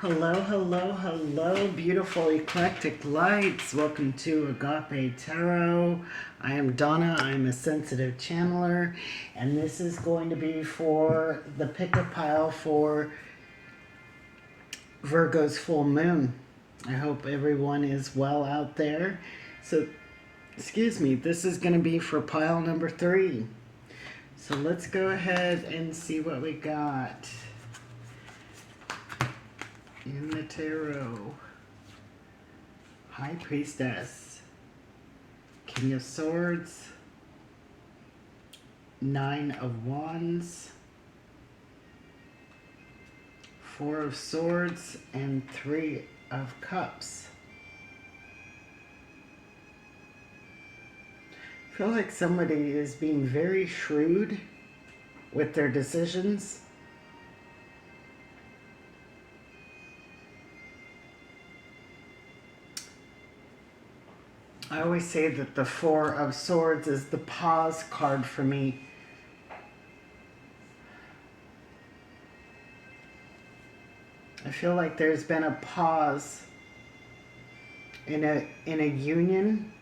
Hello, hello, hello, beautiful eclectic lights. Welcome to Agape Tarot. I am Donna. I'm a sensitive channeler, and this is going to be for the pick-a pile for Virgo's full moon. I hope everyone is well out there. So, excuse me, this is going to be for pile number 3. So let's go ahead and see what we got in the tarot. High Priestess, King of Swords, Nine of Wands, Four of Swords, and Three of Cups. I feel like somebody is being very shrewd with their decisions. I always say that the Four of Swords is the pause card for me. I feel like there's been a pause in a union,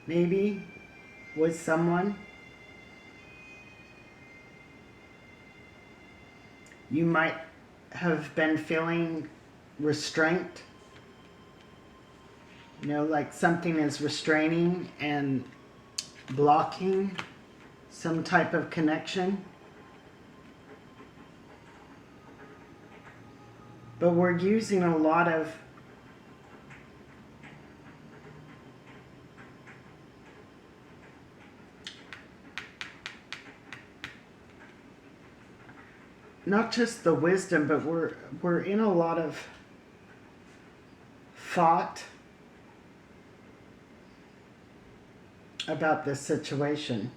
maybe, with someone. You might have been feeling restraint. You know, like something is restraining and blocking some type of connection. But we're using a lot of not just the wisdom, but we're in a lot of thought about this situation.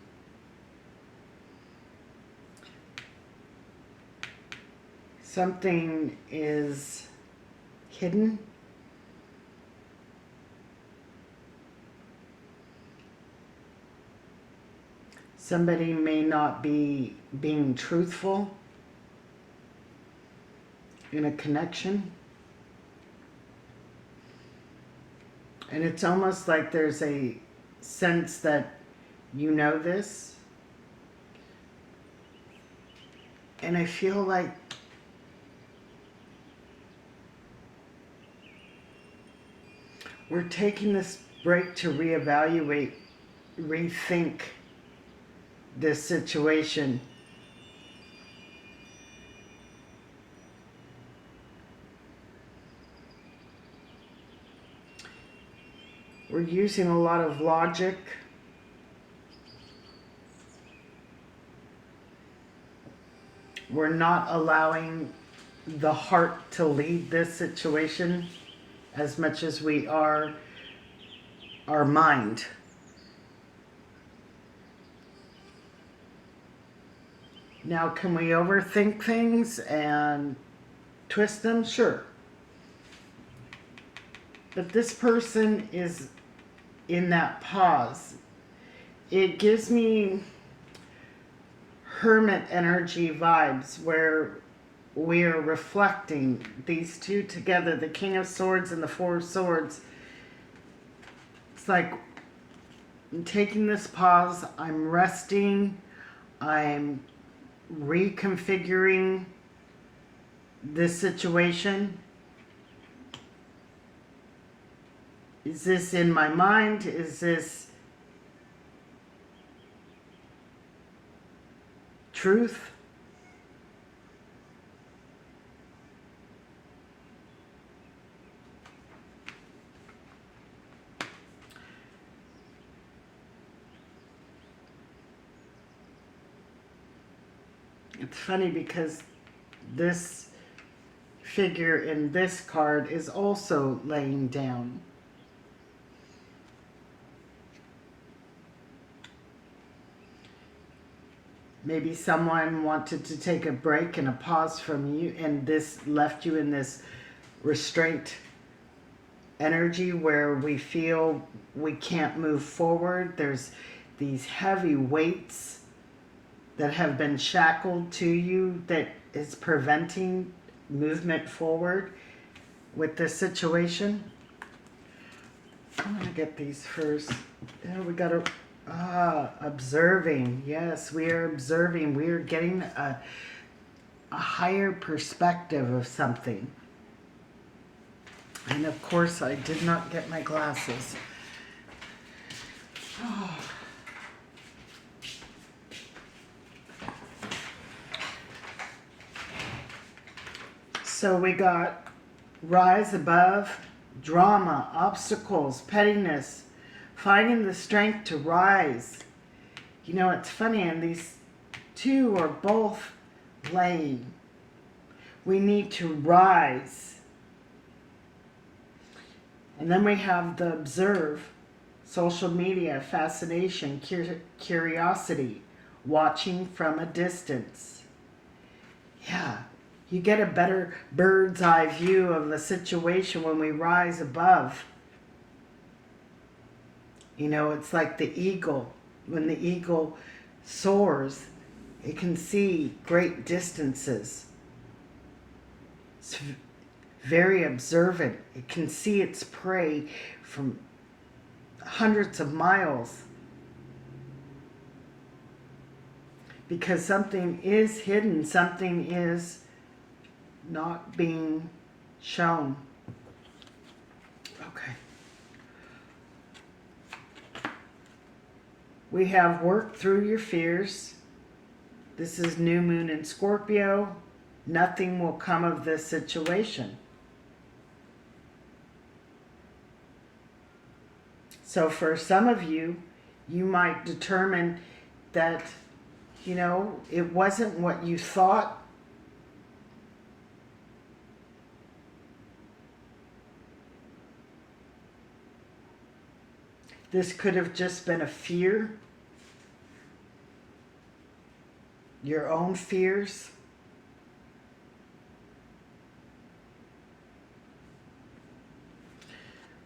Something is hidden. Somebody may not be being truthful in a connection. And it's almost like there's a sense that you know this. And I feel like we're taking this break to reevaluate, rethink this situation. We're using a lot of logic. We're not allowing the heart to lead this situation as much as we are our mind. Now, can we overthink things and twist them? Sure. But this person is in that pause. It gives me hermit energy vibes where we are reflecting these two together, the King of Swords and the Four of Swords. It's like I'm taking this pause, I'm resting, I'm reconfiguring this situation. Is this in my mind? Is this truth? It's funny because this figure in this card is also laying down. Maybe someone wanted to take a break and a pause from you, and this left you in this restraint energy where we feel we can't move forward. There's these heavy weights that have been shackled to you that is preventing movement forward. with this situation. I'm going to get these first. Yeah, we got to... observing. Yes, we are observing. We are getting a higher perspective of something. And of course, I did not get my glasses. Oh. So we got rise above, drama, obstacles, pettiness, finding the strength to rise. You know, it's funny, and these two are both laying. We need to rise. And then we have the observe, social media, fascination, curiosity, watching from a distance. Yeah, you get a better bird's eye view of the situation when we rise above. You know, it's like the eagle. When the eagle soars, it can see great distances. It's very observant. It can see its prey from hundreds of miles. Because something is hidden, something is not being shown. Okay. We have worked through your fears. This is new moon in Scorpio. Nothing will come of this situation. So for some of you, you might determine that, you know, it wasn't what you thought. This could have just been a fear. Your own fears.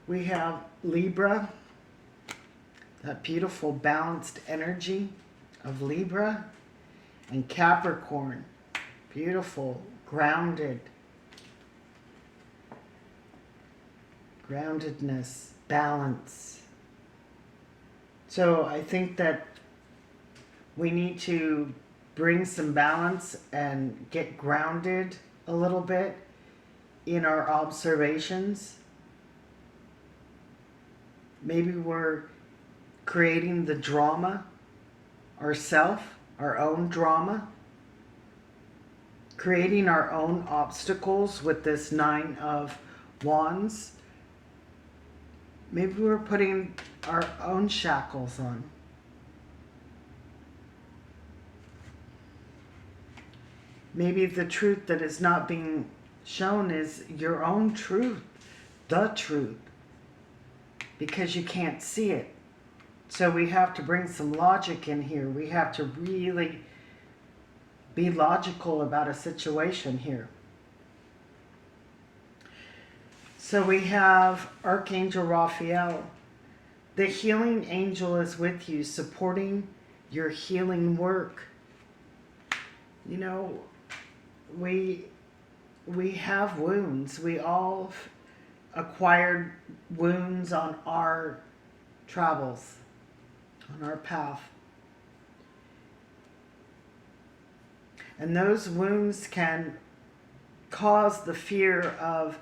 We have Libra, that beautiful balanced energy of Libra, and Capricorn, beautiful, groundedness, balance. So I think that we need to bring some balance and get grounded a little bit in our observations. Maybe we're creating the drama ourselves, our own drama, creating our own obstacles with this Nine of Wands. Maybe we're putting our own shackles on. Maybe the truth that is not being shown is your own truth, the truth, because you can't see it. So we have to bring some logic in here. We have to really be logical about a situation here. So we have Archangel Raphael. The healing angel is with you, supporting your healing work. You know, we have wounds. We all acquired wounds on our travels, on our path. And those wounds can cause the fear of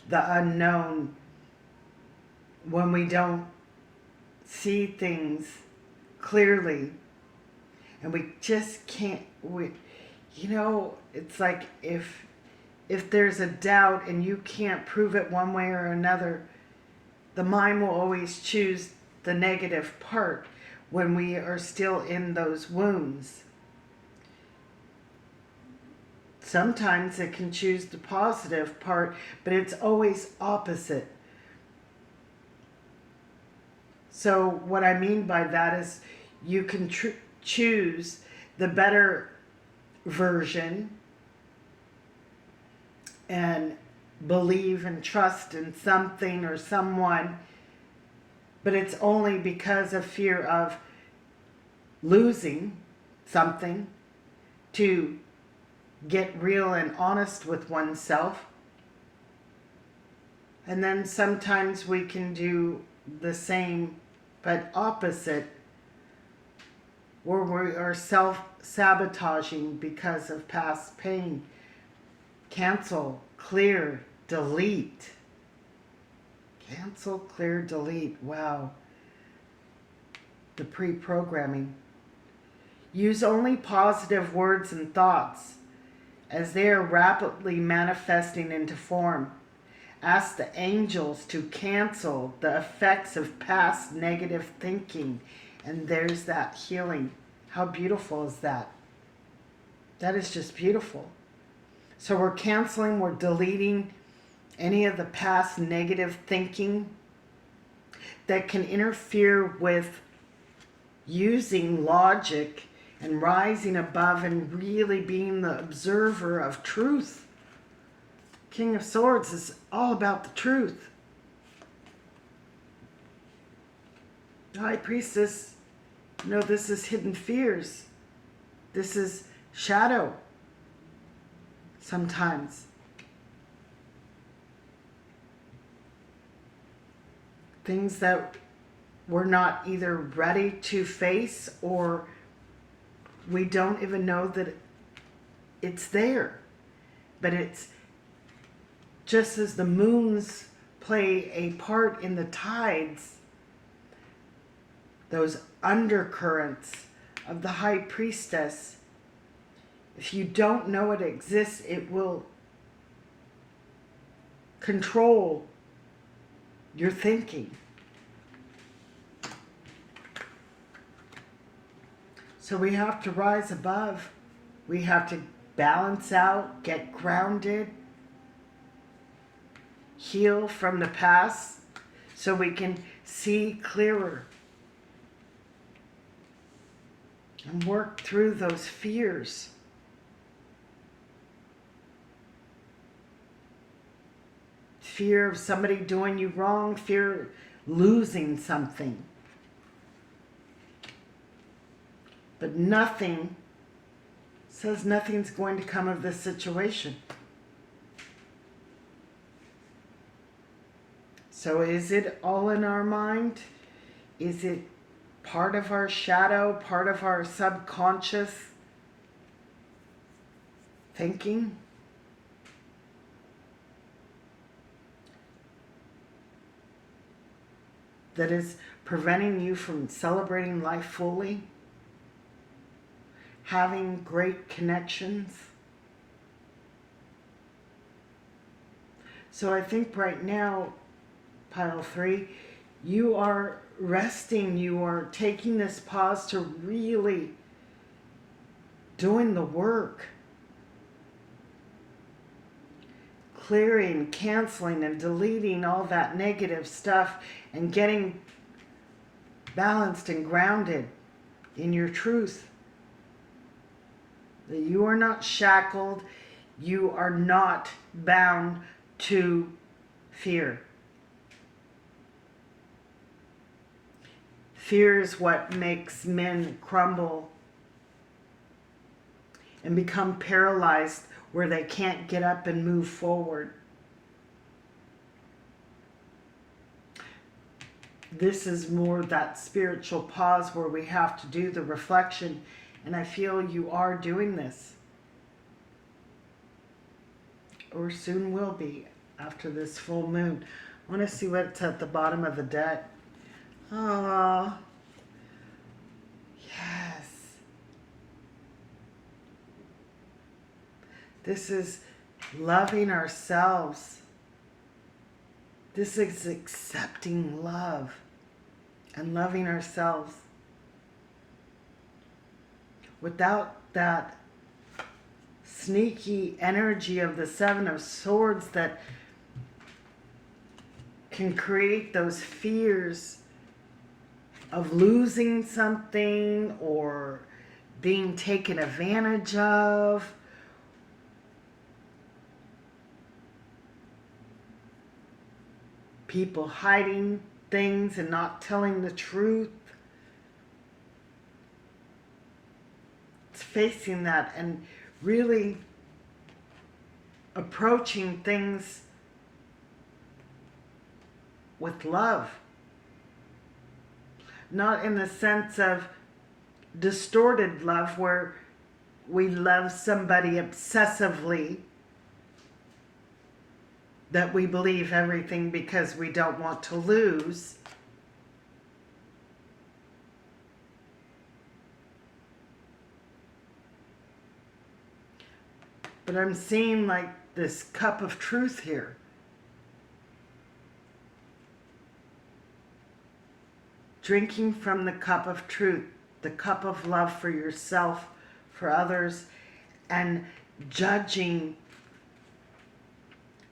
the unknown when we don't see things clearly. And we just can't, you know, it's like if there's a doubt and you can't prove it one way or another, the mind will always choose the negative part when we are still in those wounds. Sometimes it can choose the positive part, but it's always opposite. So what I mean by that is you can choose the better version and believe and trust in something or someone, but it's only because of fear of losing something to get real and honest with oneself. And then sometimes we can do the same but opposite, where we are self-sabotaging because of past pain. Cancel, clear, delete. Cancel, clear, delete. Wow. The pre-programming. Use only positive words and thoughts as they are rapidly manifesting into form. Ask the angels to cancel the effects of past negative thinking. And there's that healing. How beautiful is that? That is just beautiful. So we're canceling, we're deleting any of the past negative thinking that can interfere with using logic and rising above and really being the observer of truth. King of Swords is all about the truth. The High Priestess, this is hidden fears. This is shadow sometimes. Things that we're not either ready to face, or we don't even know that it's there. But it's just as the moons play a part in the tides, those undercurrents of the High Priestess, if you don't know it exists, it will control your thinking. So we have to rise above. We have to balance out, get grounded, heal from the past so we can see clearer and work through those fears. Fear of somebody doing you wrong, fear losing something. But nothing says nothing's going to come of this situation. So is it all in our mind? Is it part of our shadow, part of our subconscious thinking? That is preventing you from celebrating life fully? Having great connections? So I think right now, Pile 3, you are resting, you are taking this pause to really doing the work. Clearing, canceling, and deleting all that negative stuff and getting balanced and grounded in your truth. That you are not shackled, you are not bound to fear. Fear is what makes men crumble and become paralyzed, where they can't get up and move forward. This is more that spiritual pause where we have to do the reflection, and I feel you are doing this, or soon will be after this full moon. I want to see what's at the bottom of the deck. Ah, yes. This is loving ourselves. This is accepting love and loving ourselves. Without that sneaky energy of the Seven of Swords that can create those fears of losing something or being taken advantage of. People hiding things and not telling the truth. It's facing that and really approaching things with love. Not in the sense of distorted love where we love somebody obsessively, that we believe everything because we don't want to lose. But I'm seeing like this cup of truth here. Drinking from the cup of truth, the cup of love for yourself, for others, and judging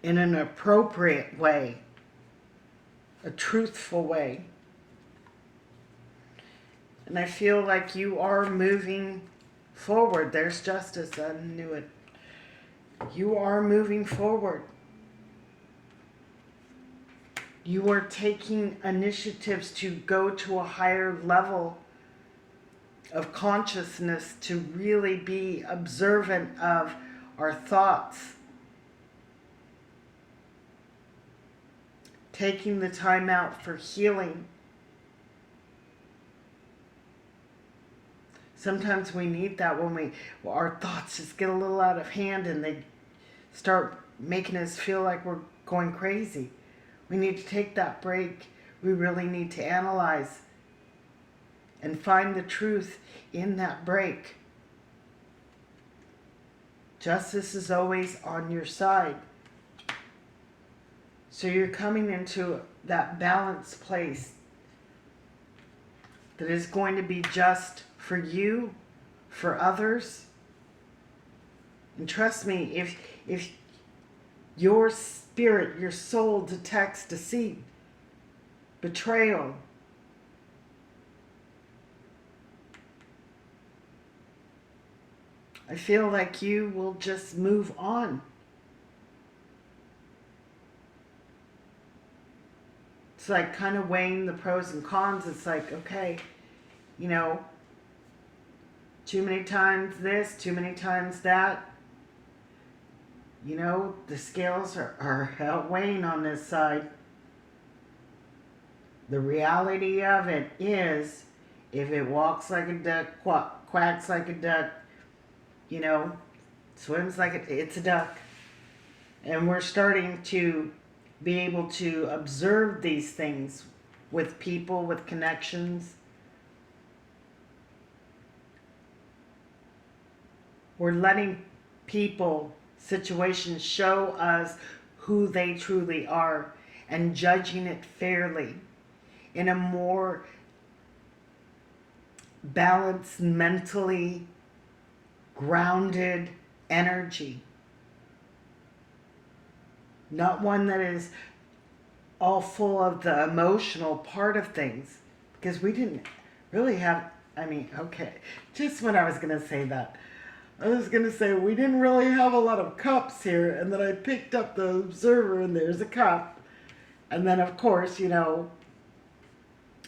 in an appropriate way, a truthful way. And I feel like you are moving forward. There's justice. I knew it. You are moving forward. You are taking initiatives to go to a higher level of consciousness, to really be observant of our thoughts. Taking the time out for healing. Sometimes we need that when our thoughts just get a little out of hand and they start making us feel like we're going crazy. We need to take that break. We really need to analyze and find the truth in that break. Justice is always on your side. So you're coming into that balanced place that is going to be just for you, for others. And trust me, if your spirit, your soul detects deceit, betrayal, I feel like you will just move on. It's like kind of weighing the pros and cons. It's like, okay, too many times this, too many times that. The scales are outweighing on this side. The reality of it is, if it walks like a duck, quacks like a duck, swims like it's a duck. And we're starting to be able to observe these things with people, with connections. We're letting people, situations show us who they truly are and judging it fairly in a more balanced, mentally grounded energy. Not one that is all full of the emotional part of things, because we didn't really have, just when I was going to say that, I was going to say we didn't really have a lot of cups here, and then I picked up the observer and there's a cup. And then of course,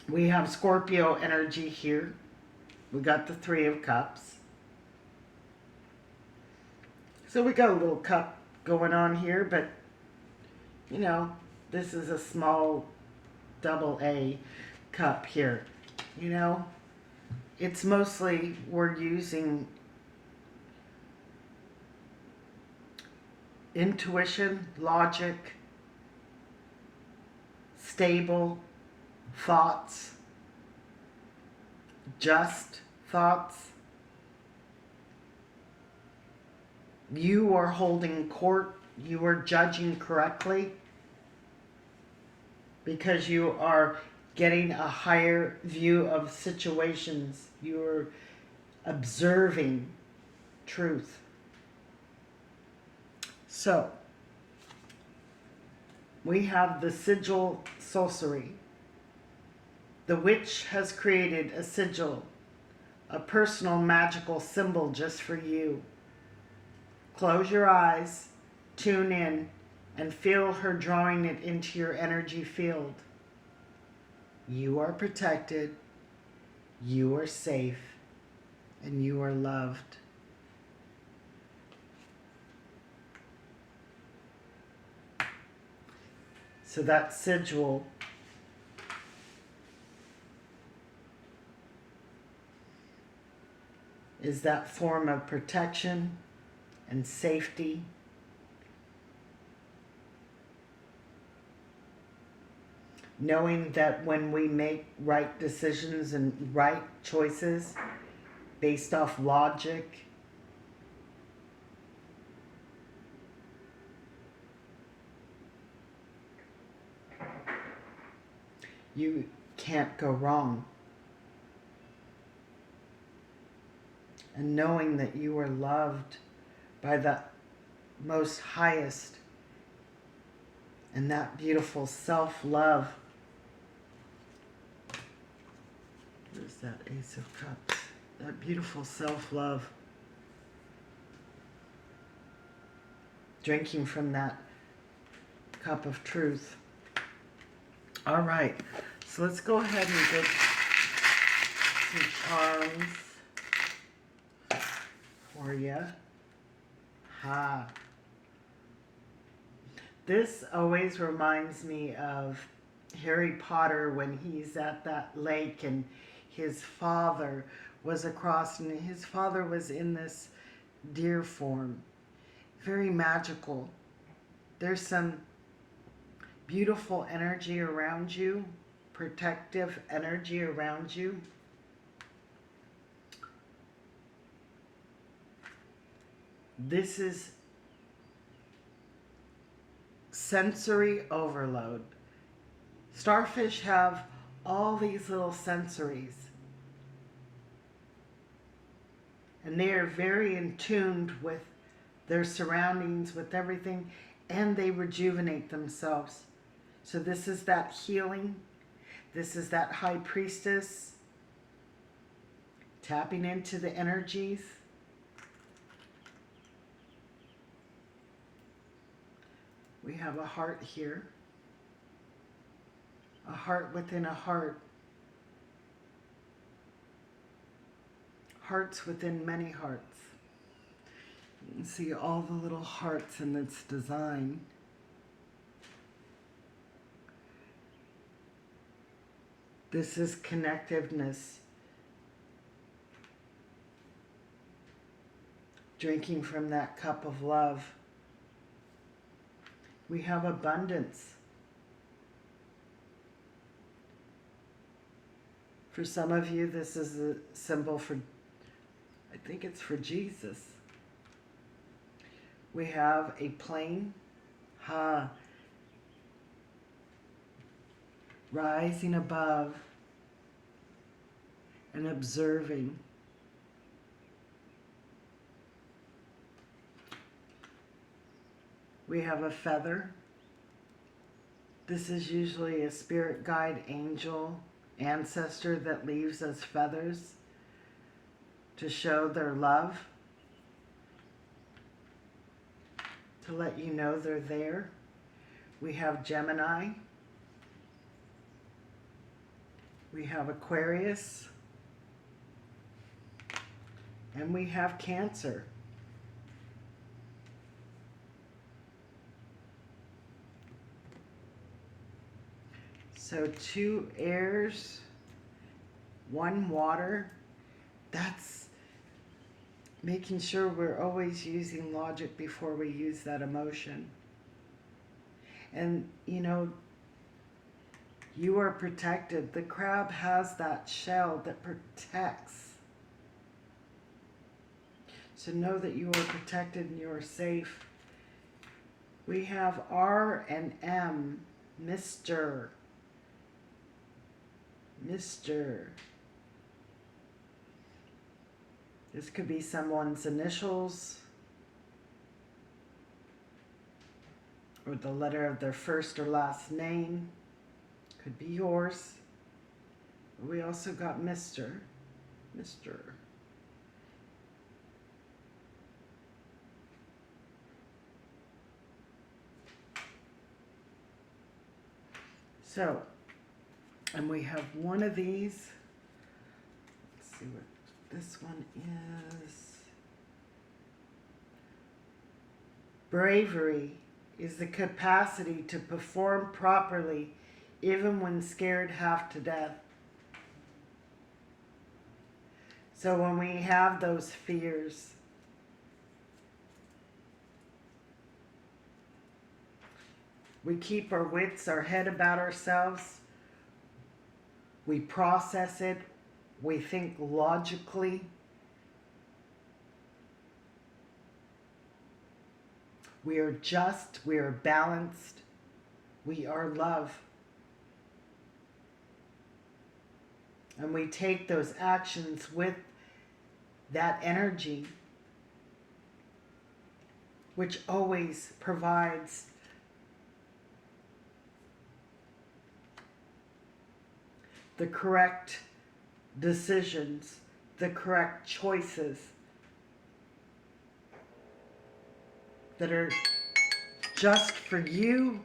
we have Scorpio energy here. We got the 3 of cups. So we got a little cup going on here, but this is a small double A cup here. It's mostly we're using intuition, logic, stable thoughts, just thoughts. You are holding court. You are judging correctly because you are getting a higher view of situations. You are observing truth. So, we have the sigil sorcery. The witch has created a sigil, a personal magical symbol just for you. Close your eyes, tune in, and feel her drawing it into your energy field. You are protected, you are safe, and you are loved. So that sigil is that form of protection and safety. Knowing that when we make right decisions and right choices based off logic, you can't go wrong. And knowing that you are loved by the most highest, and that beautiful self-love. Where's that Ace of Cups? That beautiful self-love. Drinking from that cup of truth. All right, so let's go ahead and get some charms for you. Ha. This always reminds me of Harry Potter when he's at that lake and his father was across, and his father was in this deer form. Very magical. There's some beautiful energy around you, protective energy around you. This is sensory overload. Starfish have all these little sensories, and they are very in tune with their surroundings, with everything, and they rejuvenate themselves. So this is that healing. This is that high priestess tapping into the energies. We have a heart here. A heart within a heart. Hearts within many hearts. You can see all the little hearts in its design. This is connectiveness. Drinking from that cup of love. We have abundance. For some of you, this is a symbol for, I think it's for Jesus. We have a plane. Ha. Rising above and observing. We have a feather. This is usually a spirit guide, angel, ancestor that leaves us feathers to show their love, to let you know they're there. We have Gemini. We have Aquarius. And we have Cancer. So 2 airs, 1 water. That's making sure we're always using logic before we use that emotion. And, you know, you are protected. The crab has that shell that protects. So know that you are protected and you are safe. We have R and M, Mr. This could be someone's initials or the letter of their first or last name. Could be yours. We also got Mr. So, and we have one of these. Let's see what this one is. Bravery is the capacity to perform properly even when scared half to death. So when we have those fears, we keep our wits, our head about ourselves. We process it. We think logically. We are just. We are balanced. We are love. And we take those actions with that energy, which always provides the correct decisions, the correct choices that are just for you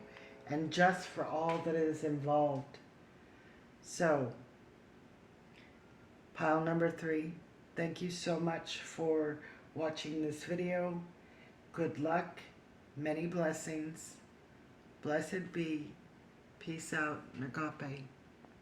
and just for all that is involved. So, pile number 3, thank you so much for watching this video. Good luck, many blessings. Blessed be. Peace out, Nagape.